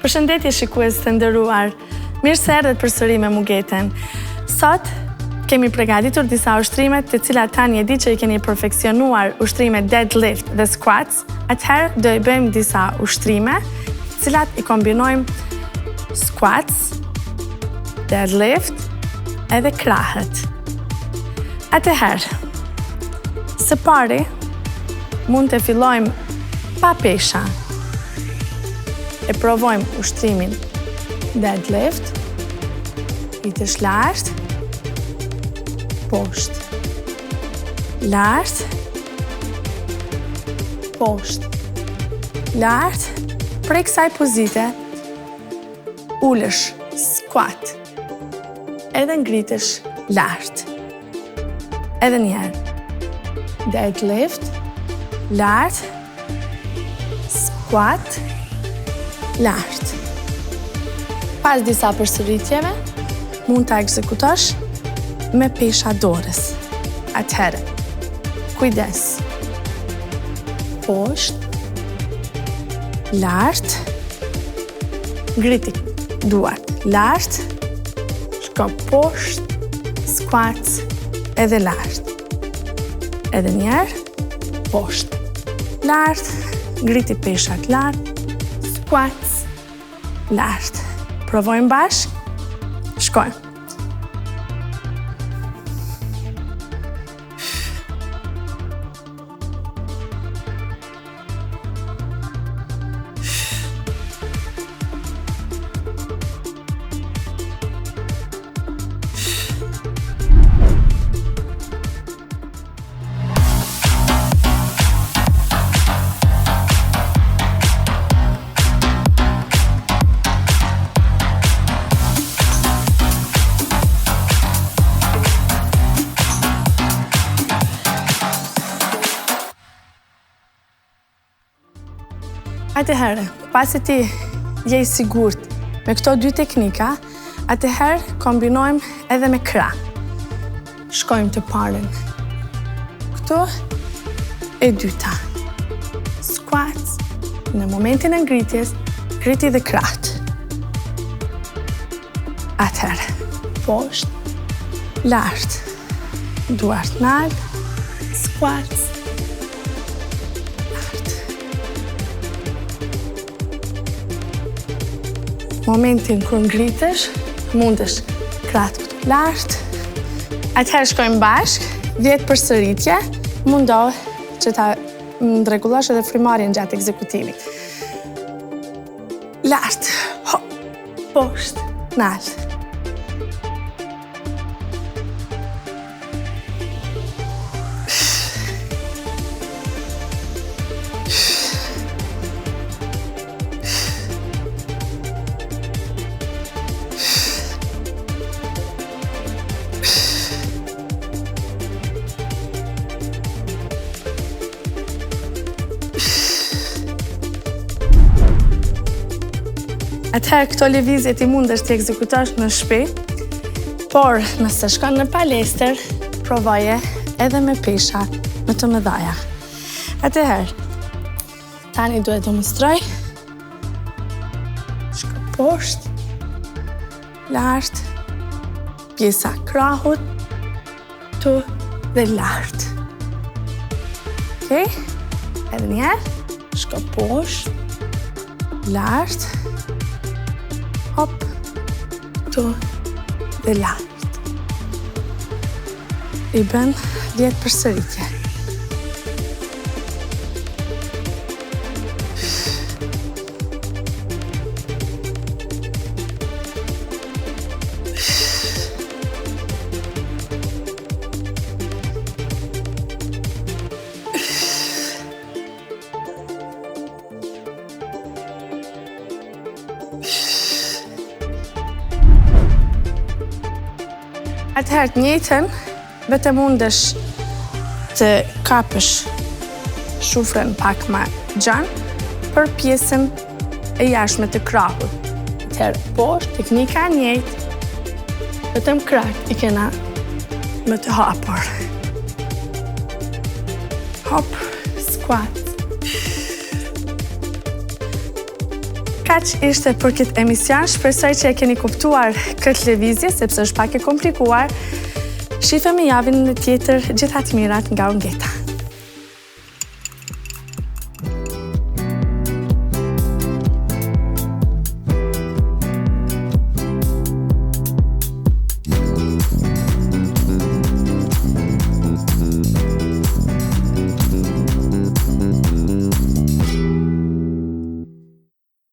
Përshëndetje shikues të nderuar, mirë se erdhët përsëri me Mugeten. Sot kemi përgatitur disa ushtrime të cilat tani e di që i keni perfeksionuar ushtrimet deadlift dhe squats. Atëherë do i bëjmë disa ushtrime, të cilat i kombinojmë squats, deadlift edhe krahët. Atëherë, së pari mund të fillojmë pa pesha. E provojmë ushtrimin deadlift, hitesh lart, poshtë, lart, poshtë, lart. Prej kësaj pozite, ulesh squat, edhe ngritesh lart. Edhe njerë, deadlift, lart, squat, lart. Pas disa përsëritjeve, mund ta ekzekutosh me pesha dorës. Atëherë, kujdes. Poshtë, lart, ngriti duart, lart, shko poshtë, squat, edhe lart. Edhe njerë, poshtë, lart, ngriti peshat lart, squats, lart. Provojmë bashkë, shkojmë. Atëherë, pasi ti je i sigurt me këto dy teknika, atëherë kombinojmë edhe me krah. Shkojmë të parën. Këtu e dyta. Squats. Në momentin e ngritjes, ngriti dhe krahët. Atëherë, poshtë, lart, duart nalt, squats, momentin kur ngritesh, mundesh krahët këtu lart. Atëherë shkojmë bashkë, 10 përsëritje, mundoh që ta rregullosh edhe frymarrjen gjatë ekzekutimit. Lart, hop, poshtë, nalt. Atëherë këto lëvizje ti mundesh t'i ekzekutosh në shtëpi, por nëse shkon në palestër, provoje edhe me pesha më të mëdha. Atëherë, tani duhet të demonstroj. Shko poshtë, lart, pjesa krahut, tu dhe lart. Okej? Edhe njerë, shko poshtë, lart, hop, tu dhe lart. I bën 10 përsëritje. Atëherë të njëjtën, vetëm mundesh të kapësh shufrën pak më gjanë për pjesën e jashtme të krahut. Atëherë, poshtë, teknika e njëjtë, vetëm krahët i kena më të hapur. Hop, squat. Kaq ishte për këtë emision, shpresoj që e keni kuptuar këtë lëvizje, sepse është pak e komplikuar. Shifemi javën tjetër gjitha të mirat nga Ungeta.